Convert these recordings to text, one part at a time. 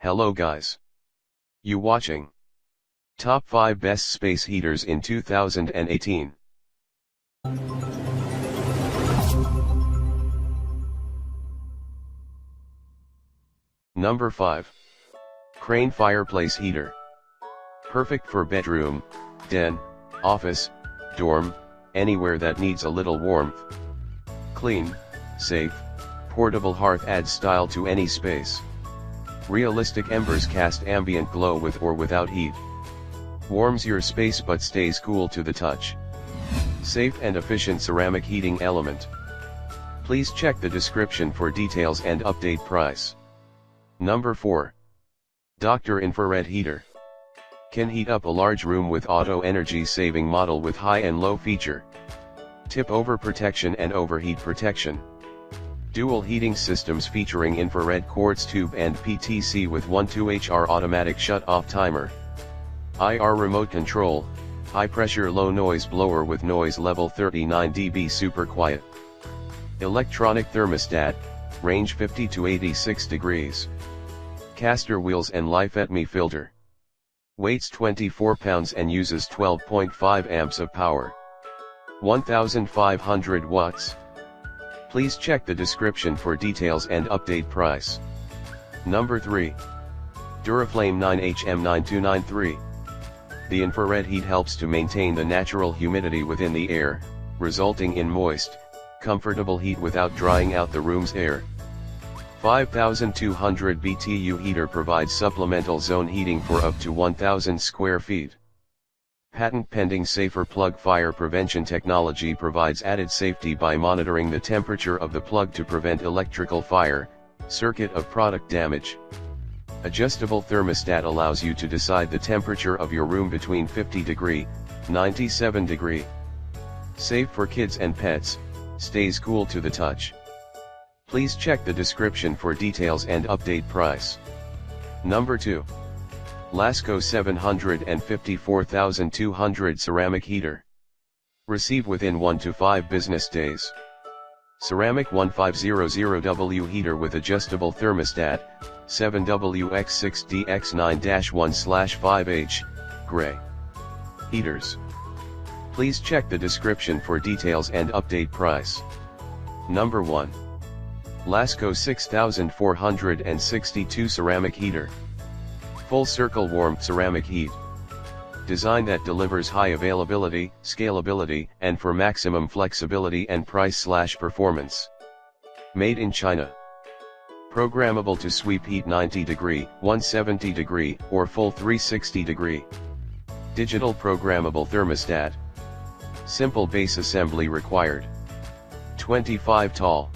Hello guys. You watching Top 5 Best Space Heaters in 2018. Number 5. Crane Fireplace Heater. Perfect for bedroom, den, office, dorm, anywhere that needs a little warmth. Clean, safe, portable hearth adds style to any space. Realistic embers cast ambient glow with or without heat. Warms your space but stays cool to the touch. Safe and efficient ceramic heating element. Please check the description for details and update price. Number 4. Dr. Infrared Heater. Can heat up a large room with auto energy saving model with high and low feature. Tip over protection and overheat protection. Dual heating systems featuring infrared quartz tube and PTC with 12HR automatic shut-off timer. IR remote control, high pressure low noise blower with noise level 39 dB super quiet. Electronic thermostat, range 50 to 86 degrees. Caster wheels and Life-at-Me filter. Weights 24 pounds and uses 12.5 amps of power. 1500 watts. Please check the description for details and update price. Number 3. Duraflame 9HM9293. The infrared heat helps to maintain the natural humidity within the air, resulting in moist, comfortable heat without drying out the room's air. 5200 BTU heater provides supplemental zone heating for up to 1000 square feet. Patent-pending safer plug fire prevention technology provides added safety by monitoring the temperature of the plug to prevent electrical fire, circuit of product damage. Adjustable thermostat allows you to decide the temperature of your room between 50 degree, 97 degree. Safe for kids and pets, stays cool to the touch. Please check the description for details and update price. Number 2. Lascaux 754200 ceramic heater. Receive within 1 to 5 business days. Ceramic 1500W heater with adjustable thermostat, 7WX6DX9-1/5H, gray. Heaters. Please check the description for details and update price. Number 1. Lascaux 6462 ceramic heater. Full circle warmth ceramic heat. Design that delivers high availability, scalability, and for maximum flexibility and price/performance. Made in China. Programmable to sweep heat 90 degree, 170 degree, or full 360 degree. Digital programmable thermostat. Simple base assembly required. 25 tall.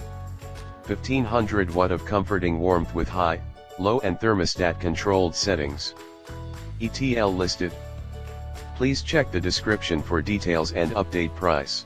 1500 watt of comforting warmth with high, low and thermostat controlled settings. ETL listed. Please check the description for details and update price.